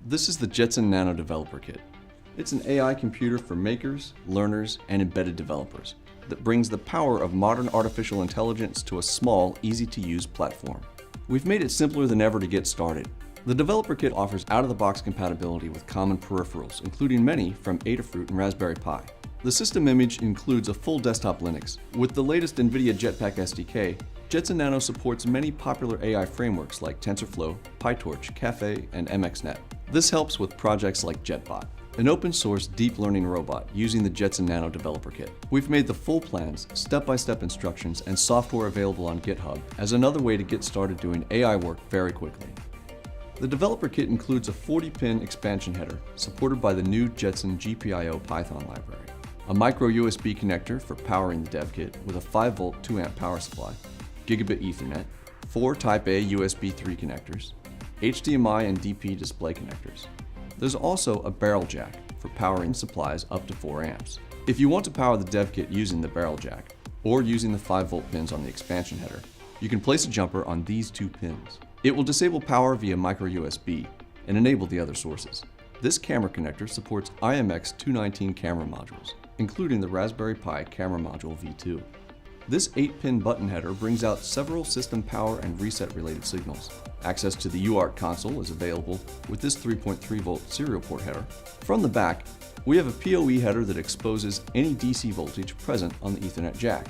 This is the Jetson Nano Developer Kit. It's an AI computer for makers, learners, and embedded developers that brings the power of modern artificial intelligence to a small, easy-to-use platform. We've made it simpler than ever to get started. The Developer Kit offers out-of-the-box compatibility with common peripherals, including many from Adafruit and Raspberry Pi. The system image includes a full desktop Linux. With the latest NVIDIA JetPack SDK, Jetson Nano supports many popular AI frameworks like TensorFlow, PyTorch, Caffe, and MXNet. This helps with projects like JetBot, an open-source deep learning robot using the Jetson Nano Developer Kit. We've made the full plans, step-by-step instructions, and software available on GitHub as another way to get started doing AI work very quickly. The Developer Kit includes a 40-pin expansion header supported by the new Jetson GPIO Python library, a micro USB connector for powering the dev kit with a 5-volt 2-amp power supply, gigabit Ethernet, 4 Type A USB 3 connectors, HDMI and DP display connectors. There's also a barrel jack for powering supplies up to 4 amps. If you want to power the dev kit using the barrel jack, or using the 5-volt pins on the expansion header, you can place a jumper on these 2 pins. It will disable power via micro USB and enable the other sources. This camera connector supports IMX219 camera modules, including the Raspberry Pi camera module V2. This 8-pin button header brings out several system power and reset related signals. Access to the UART console is available with this 3.3-volt serial port header. From the back, we have a PoE header that exposes any DC voltage present on the Ethernet jack.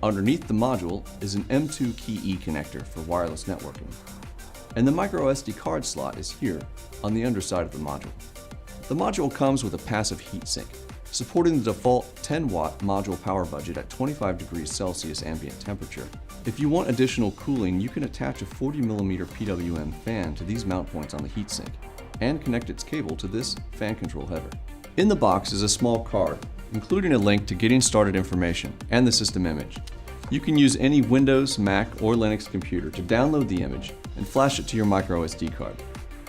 Underneath the module is an M2 Key E connector for wireless networking. And the microSD card slot is here on the underside of the module. The module comes with a passive heatsink, supporting the default 10-watt module power budget at 25 degrees Celsius ambient temperature. If you want additional cooling, you can attach a 40mm PWM fan to these mount points on the heatsink and connect its cable to this fan control header. In the box is a small card, including a link to getting started information and the system image. You can use any Windows, Mac, or Linux computer to download the image and flash it to your microSD card.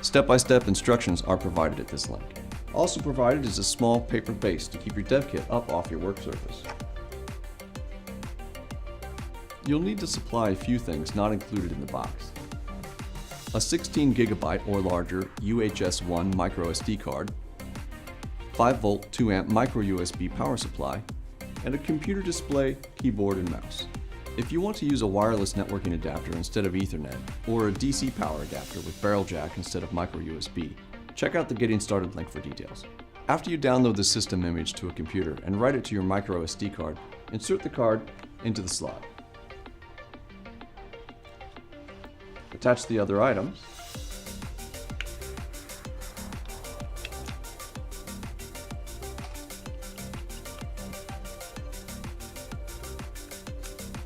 Step-by-step instructions are provided at this link. Also provided is a small paper base to keep your dev kit up off your work surface. You'll need to supply a few things not included in the box. A 16GB or larger UHS-1 microSD card, 5-volt 2-amp micro USB power supply, and a computer display, keyboard, and mouse. If you want to use a wireless networking adapter instead of Ethernet, or a DC power adapter with barrel jack instead of micro USB, check out the Getting Started link for details. After you download the system image to a computer and write it to your micro SD card, insert the card into the slot. Attach the other items.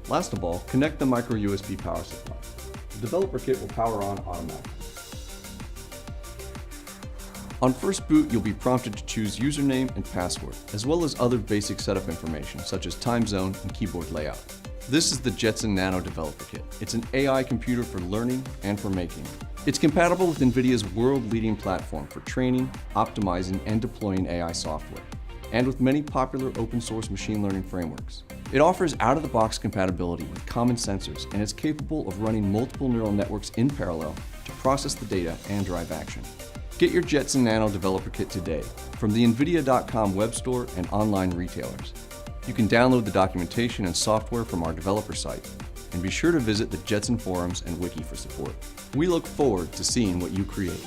Last of all, connect the micro USB power supply. The Developer Kit will power on automatically. On first boot, you'll be prompted to choose username and password, as well as other basic setup information such as time zone and keyboard layout. This is the Jetson Nano Developer Kit. It's an AI computer for learning and for making. It's compatible with NVIDIA's world-leading platform for training, optimizing, and deploying AI software, and with many popular open-source machine learning frameworks. It offers out-of-the-box compatibility with common sensors and is capable of running multiple neural networks in parallel to process the data and drive action. Get your Jetson Nano Developer Kit today from the NVIDIA.com web store and online retailers. You can download the documentation and software from our developer site, and be sure to visit the Jetson forums and wiki for support. We look forward to seeing what you create.